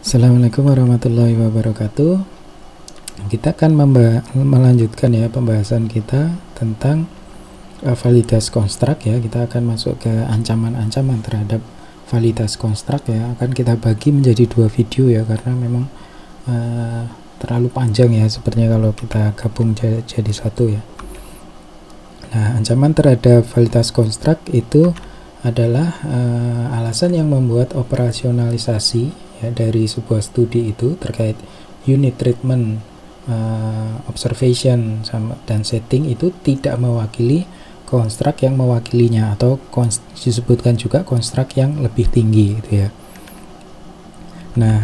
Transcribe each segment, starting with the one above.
Assalamualaikum warahmatullahi wabarakatuh. Kita akan melanjutkan ya pembahasan kita tentang validitas konstruk ya. Kita akan masuk ke ancaman-ancaman terhadap validitas konstruk ya. Akan kita bagi menjadi dua video ya, karena memang terlalu panjang ya sepertinya kalau kita gabung jadi satu ya. Nah, ancaman terhadap validitas konstruk itu adalah alasan yang membuat operasionalisasi ya dari sebuah studi itu terkait unit treatment, observation dan setting itu tidak mewakili konstruk yang mewakilinya, atau disebutkan juga konstruk yang lebih tinggi gitu ya. Nah,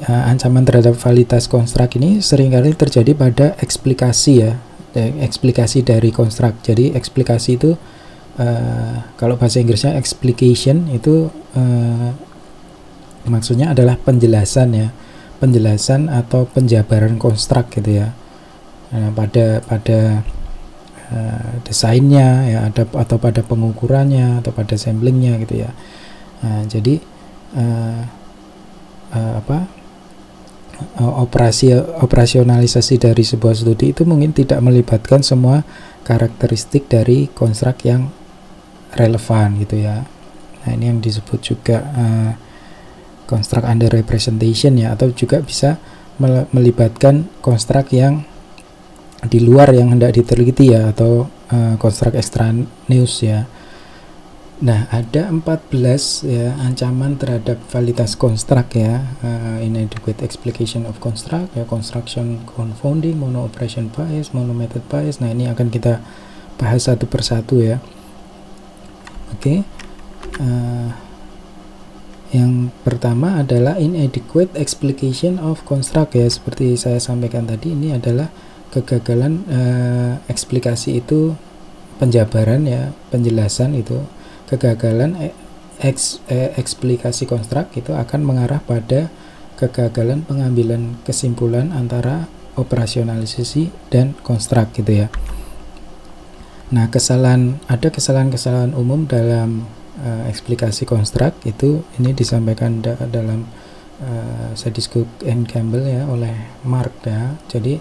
ancaman terhadap validitas konstruk ini seringkali terjadi pada eksplikasi ya, eksplikasi dari konstruk. Jadi eksplikasi itu kalau bahasa Inggrisnya explication itu maksudnya adalah penjelasan ya, penjelasan atau penjabaran konstruk gitu ya. Pada desainnya ya, atau pada pengukurannya atau pada samplingnya gitu ya. Jadi operasionalisasi dari sebuah studi itu mungkin tidak melibatkan semua karakteristik dari konstruk yang relevan gitu ya. Nah, ini yang disebut juga konstruk under representation ya, atau juga bisa melibatkan konstruk yang di luar yang hendak diteliti ya, atau konstruk extraneous ya. Nah, ada 14 ya ancaman terhadap validitas konstruk ya. Inadequate explication of construct ya, construction confounding, mono operation bias, mono method bias. Nah, ini akan kita bahas satu persatu ya. Oke. Yang pertama adalah inadequate explication of construct ya. Seperti saya sampaikan tadi, ini adalah kegagalan eksplikasi itu, penjabaran ya, penjelasan itu. Kegagalan eksplikasi konstruk itu akan mengarah pada kegagalan pengambilan kesimpulan antara operasionalisasi dan konstruk gitu ya. Nah, ada kesalahan-kesalahan umum dalam eksplikasi konstruk itu, ini disampaikan dalam Sediscook and Campbell ya oleh Mark ya. Jadi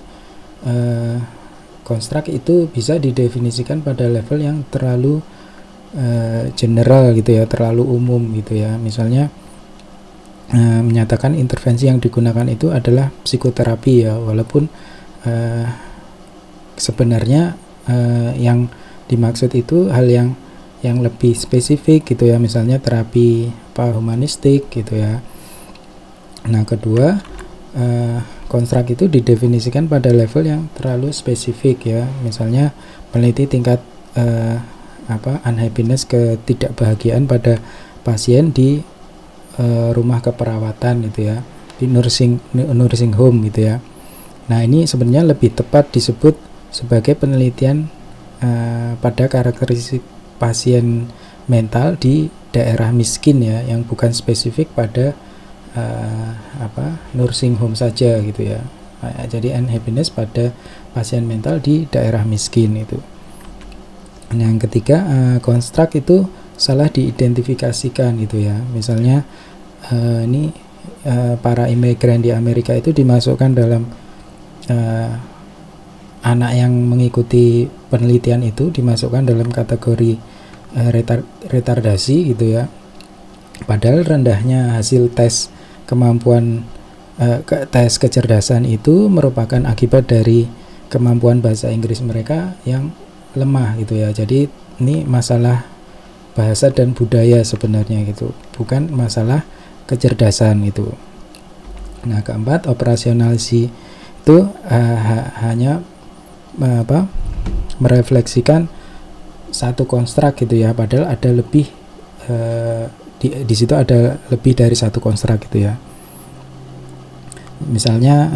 konstruk itu bisa didefinisikan pada level yang terlalu general gitu ya, terlalu umum gitu ya. Misalnya menyatakan intervensi yang digunakan itu adalah psikoterapi ya, walaupun sebenarnya yang dimaksud itu hal yang lebih spesifik gitu ya, misalnya terapi humanistik gitu ya. Nah, kedua, konstruk itu didefinisikan pada level yang terlalu spesifik ya, misalnya meneliti tingkat unhappiness, ketidakbahagiaan pada pasien di rumah keperawatan gitu ya, di nursing home gitu ya. Nah, ini sebenarnya lebih tepat disebut sebagai penelitian pada karakteristik pasien mental di daerah miskin ya, yang bukan spesifik pada nursing home saja gitu ya. Jadi unhappiness pada pasien mental di daerah miskin itu. Yang ketiga, konstruk itu salah diidentifikasikan gitu ya. Misalnya ini para imigran di Amerika itu dimasukkan dalam anak yang mengikuti penelitian itu dimasukkan dalam kategori retardasi gitu ya. Padahal rendahnya hasil tes kemampuan tes kecerdasan itu merupakan akibat dari kemampuan bahasa Inggris mereka yang lemah gitu ya. Jadi ini masalah bahasa dan budaya sebenarnya gitu, bukan masalah kecerdasan gitu. Nah, keempat, operasionalisasi itu hanya merefleksikan satu konstruk gitu ya, padahal ada lebih di situ ada lebih dari satu konstruk gitu ya. Misalnya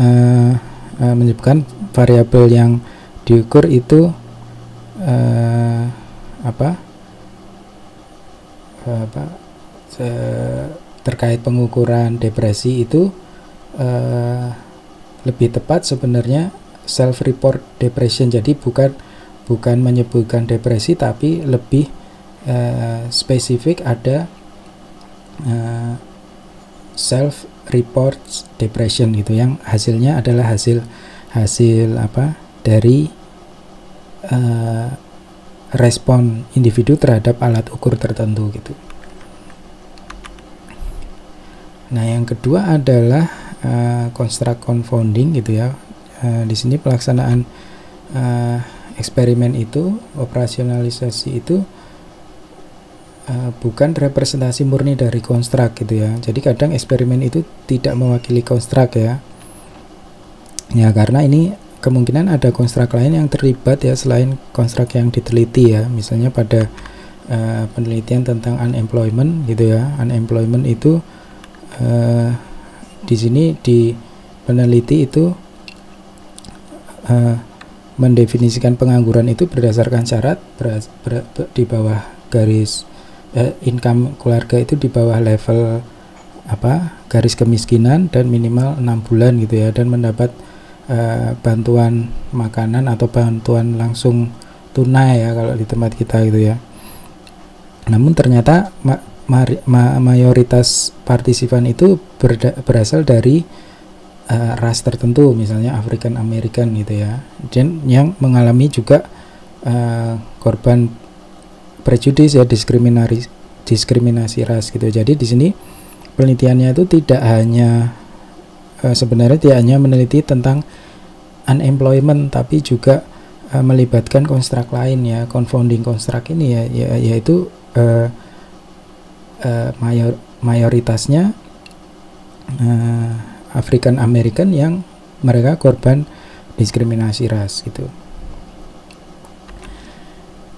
menyebutkan variabel yang diukur itu terkait pengukuran depresi itu lebih tepat sebenarnya self-report depression. Jadi bukan menyebutkan depresi, tapi lebih spesifik ada self reports depression gitu, yang hasilnya adalah hasil apa dari respon individu terhadap alat ukur tertentu gitu. Nah, yang kedua adalah construct confounding gitu ya. Di sini pelaksanaan eksperimen itu, operasionalisasi itu bukan representasi murni dari konstruk gitu ya. Jadi kadang eksperimen itu tidak mewakili konstruk ya. Ya, karena ini kemungkinan ada konstruk lain yang terlibat ya selain konstruk yang diteliti ya. Misalnya pada penelitian tentang unemployment gitu ya. Unemployment itu di sini di peneliti itu mendefinisikan pengangguran itu berdasarkan syarat di bawah garis income keluarga itu di bawah level garis kemiskinan dan minimal 6 bulan gitu ya, dan mendapat bantuan makanan atau bantuan langsung tunai ya kalau di tempat kita gitu ya. Namun ternyata mayoritas partisipan itu berasal dari ras tertentu, misalnya African American gitu ya, dan yang mengalami juga korban prejudis ya, diskriminasi ras gitu. Jadi di sini penelitiannya itu tidak hanya sebenarnya tidak hanya meneliti tentang unemployment, tapi juga melibatkan konstruk lain ya, confounding konstruk ini ya, yaitu mayoritasnya African American yang mereka korban diskriminasi ras gitu.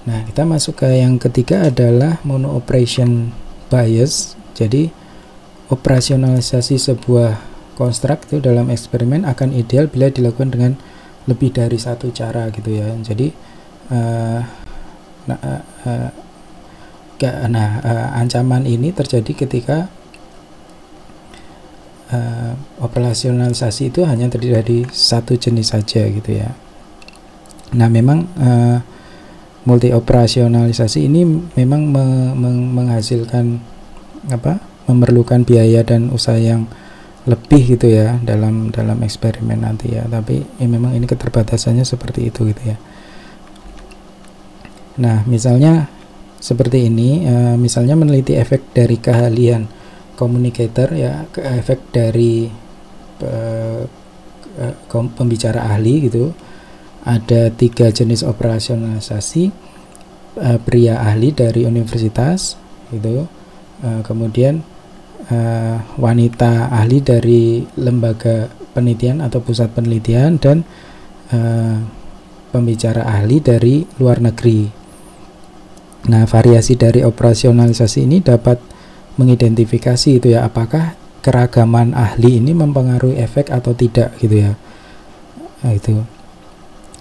Nah, kita masuk ke yang ketiga adalah mono operation bias. Jadi operasionalisasi sebuah konstruk itu dalam eksperimen akan ideal bila dilakukan dengan lebih dari satu cara gitu ya. Jadi ancaman ini terjadi ketika operasionalisasi itu hanya terdiri dari satu jenis saja gitu ya. Nah, memang multi operasionalisasi ini memang menghasilkan memerlukan biaya dan usaha yang lebih gitu ya dalam eksperimen nanti ya, tapi memang ini keterbatasannya seperti itu gitu ya. Nah, misalnya seperti ini, misalnya meneliti efek dari keahlian communicator ya, efek dari pembicara ahli gitu. Ada 3 jenis operasionalisasi, pria ahli dari universitas gitu, kemudian wanita ahli dari lembaga penelitian atau pusat penelitian, dan pembicara ahli dari luar negeri. Nah, variasi dari operasionalisasi ini dapat mengidentifikasi itu ya, apakah keragaman ahli ini mempengaruhi efek atau tidak gitu ya. Nah, itu.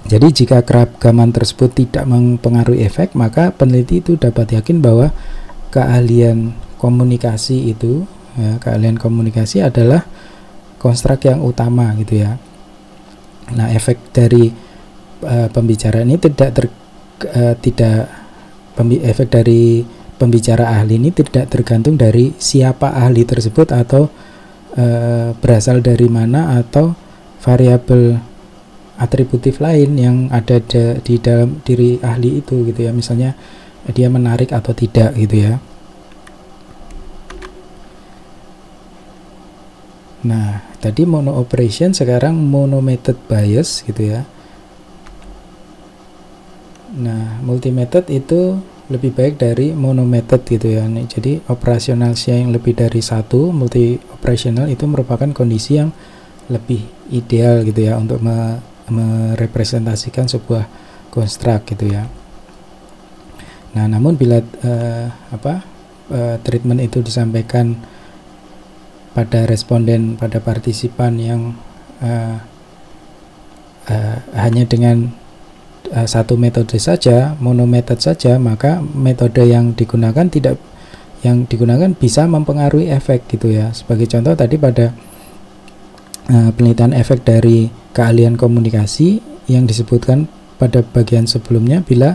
Jadi jika keragaman tersebut tidak mempengaruhi efek, maka peneliti itu dapat yakin bahwa keahlian komunikasi itu ya, keahlian komunikasi adalah konstruk yang utama gitu ya. Nah, efek dari pembicara ini efek dari pembicara ahli ini tidak tergantung dari siapa ahli tersebut atau berasal dari mana atau variabel atributif lain yang ada di dalam diri ahli itu gitu ya, misalnya dia menarik atau tidak gitu ya. Nah, tadi mono operation, sekarang mono method bias gitu ya. Nah, multi method itu lebih baik dari mono method gitu ya. Nih, jadi operasionalisasi yang lebih dari satu, multi operational, itu merupakan kondisi yang lebih ideal gitu ya untuk merepresentasikan sebuah konstruk gitu ya. Nah, namun bila treatment itu disampaikan pada responden, pada partisipan yang hanya dengan satu metode saja, monometode saja, maka metode yang digunakan bisa mempengaruhi efek gitu ya. Sebagai contoh tadi pada penelitian efek dari keahlian komunikasi yang disebutkan pada bagian sebelumnya, bila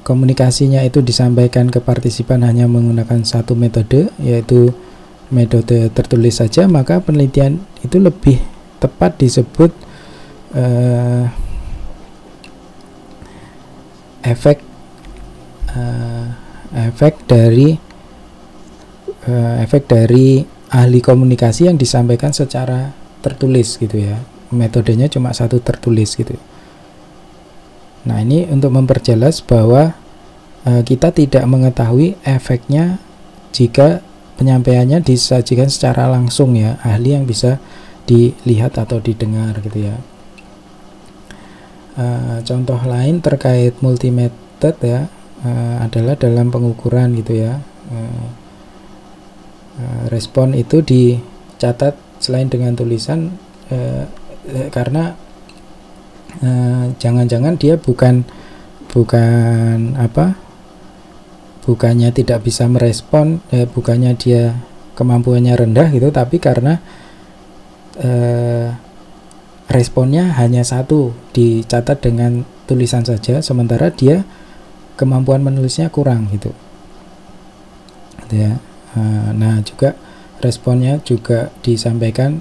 komunikasinya itu disampaikan ke partisipan hanya menggunakan satu metode, yaitu metode tertulis saja, maka penelitian itu lebih tepat disebut efek dari ahli komunikasi yang disampaikan secara tertulis gitu ya. Metodenya cuma satu, tertulis gitu. Nah, ini untuk memperjelas bahwa kita tidak mengetahui efeknya jika penyampaiannya disajikan secara langsung ya, ahli yang bisa dilihat atau didengar gitu ya. Contoh lain terkait multi-method ya, adalah dalam pengukuran gitu ya. Respon itu dicatat selain dengan tulisan, karena jangan-jangan dia bukannya tidak bisa merespon, bukannya dia kemampuannya rendah gitu, tapi karena responnya hanya satu, dicatat dengan tulisan saja, sementara dia kemampuan menulisnya kurang gitu ya. Nah, juga responnya juga disampaikan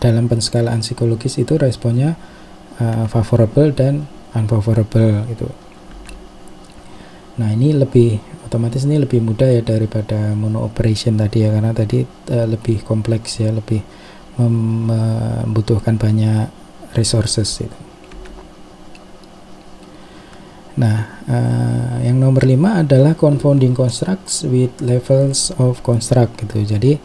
dalam penskalaan psikologis, itu responnya favorable dan unfavorable gitu. Nah, ini otomatis ini lebih mudah ya daripada mono operation tadi ya, karena tadi lebih kompleks ya, lebih membutuhkan banyak resources gitu. Nah, yang nomor 5 adalah confounding constructs with levels of construct gitu. Jadi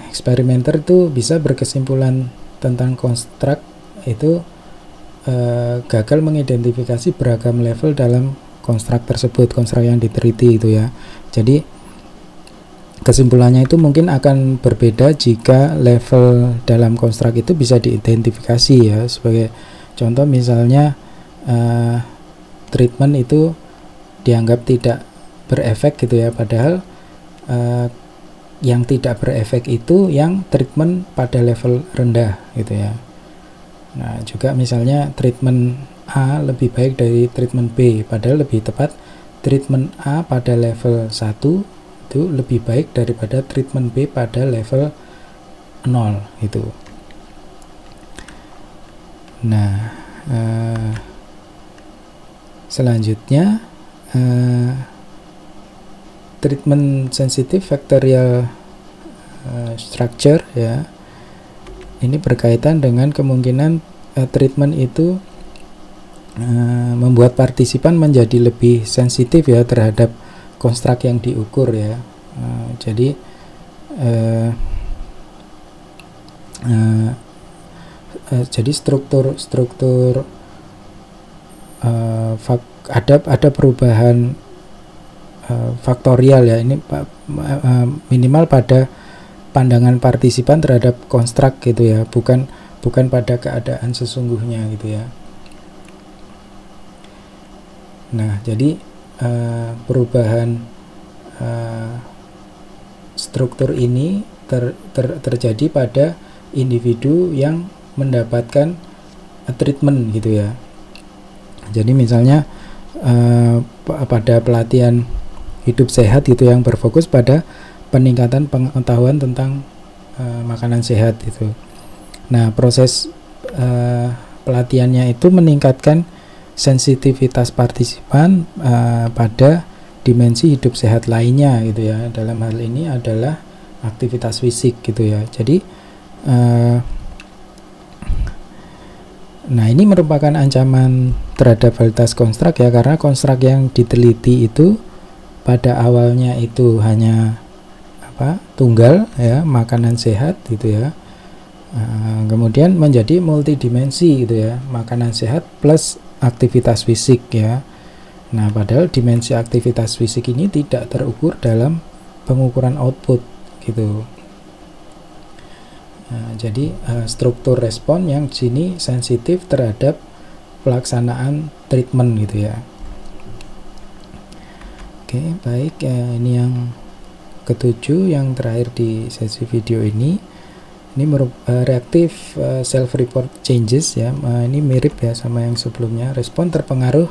experimenter itu bisa berkesimpulan tentang construct itu gagal mengidentifikasi beragam level dalam konstruk tersebut, konstruk yang diteliti itu ya. Jadi kesimpulannya itu mungkin akan berbeda jika level dalam konstruk itu bisa diidentifikasi ya. Sebagai contoh misalnya treatment itu dianggap tidak berefek gitu ya, padahal yang tidak berefek itu yang treatment pada level rendah gitu ya. Nah, juga misalnya treatment A lebih baik dari treatment B, padahal lebih tepat treatment A pada level 1 itu lebih baik daripada treatment B pada level 0 gitu. Nah, selanjutnya treatment sensitive factorial structure ya. Ini berkaitan dengan kemungkinan treatment itu membuat partisipan menjadi lebih sensitif ya terhadap konstruk yang diukur ya. Jadi struktur ada perubahan faktorial ya, ini minimal pada pandangan partisipan terhadap konstruk gitu ya, bukan pada keadaan sesungguhnya gitu ya. Nah, jadi perubahan struktur ini terjadi pada individu yang mendapatkan treatment gitu ya. Jadi misalnya pada pelatihan hidup sehat gitu yang berfokus pada peningkatan pengetahuan tentang makanan sehat gitu. Nah, proses pelatihannya itu meningkatkan sensitivitas partisipan pada dimensi hidup sehat lainnya gitu ya. Dalam hal ini adalah aktivitas fisik gitu ya. Jadi nah, ini merupakan ancaman terhadap validitas konstruk ya, karena konstruk yang diteliti itu pada awalnya itu hanya tunggal ya, makanan sehat gitu ya. Kemudian menjadi multidimensi gitu ya, makanan sehat plus aktivitas fisik ya. Nah, padahal dimensi aktivitas fisik ini tidak terukur dalam pengukuran output gitu. Nah, jadi struktur respon yang sini sensitif terhadap pelaksanaan treatment gitu ya. Oke, baik, ini yang ketujuh, yang terakhir di sesi video ini reactive self-report changes ya. Ini mirip ya sama yang sebelumnya. Respon terpengaruh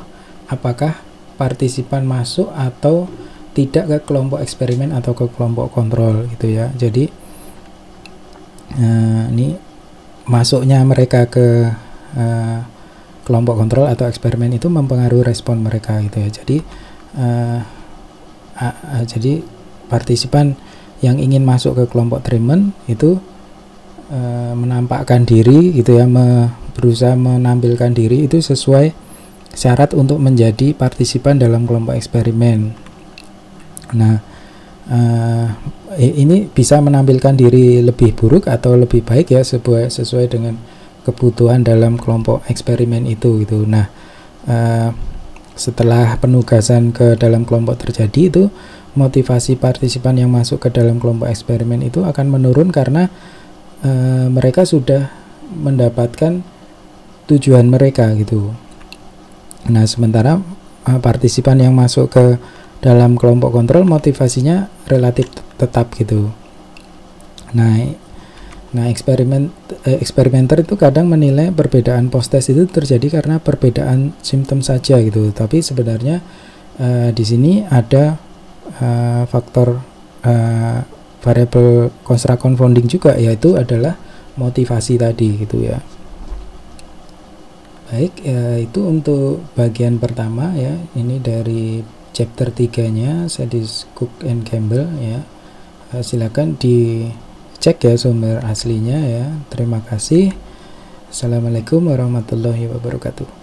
apakah partisipan masuk atau tidak ke kelompok eksperimen atau ke kelompok kontrol gitu ya. Jadi ini masuknya mereka ke kelompok kontrol atau eksperimen itu mempengaruhi respon mereka gitu ya. Jadi partisipan yang ingin masuk ke kelompok treatment itu menampakkan diri gitu ya, berusaha menampilkan diri itu sesuai syarat untuk menjadi partisipan dalam kelompok eksperimen. Nah, ini bisa menampilkan diri lebih buruk atau lebih baik ya, sesuai dengan kebutuhan dalam kelompok eksperimen itu gitu. Nah, setelah penugasan ke dalam kelompok terjadi, itu motivasi partisipan yang masuk ke dalam kelompok eksperimen itu akan menurun karena mereka sudah mendapatkan tujuan mereka gitu. Nah, sementara partisipan yang masuk ke dalam kelompok kontrol motivasinya relatif tetap gitu. Nah, eksperimenter itu kadang menilai perbedaan post-test itu terjadi karena perbedaan simptom saja gitu. Tapi sebenarnya di sini ada faktor variabel construct confounding juga, yaitu adalah motivasi tadi gitu ya. Baik, itu untuk bagian pertama ya. Ini dari chapter 3-nya Sadis, Cook and Campbell ya. Silakan dicek ya sumber aslinya ya. Terima kasih. Assalamualaikum warahmatullahi wabarakatuh.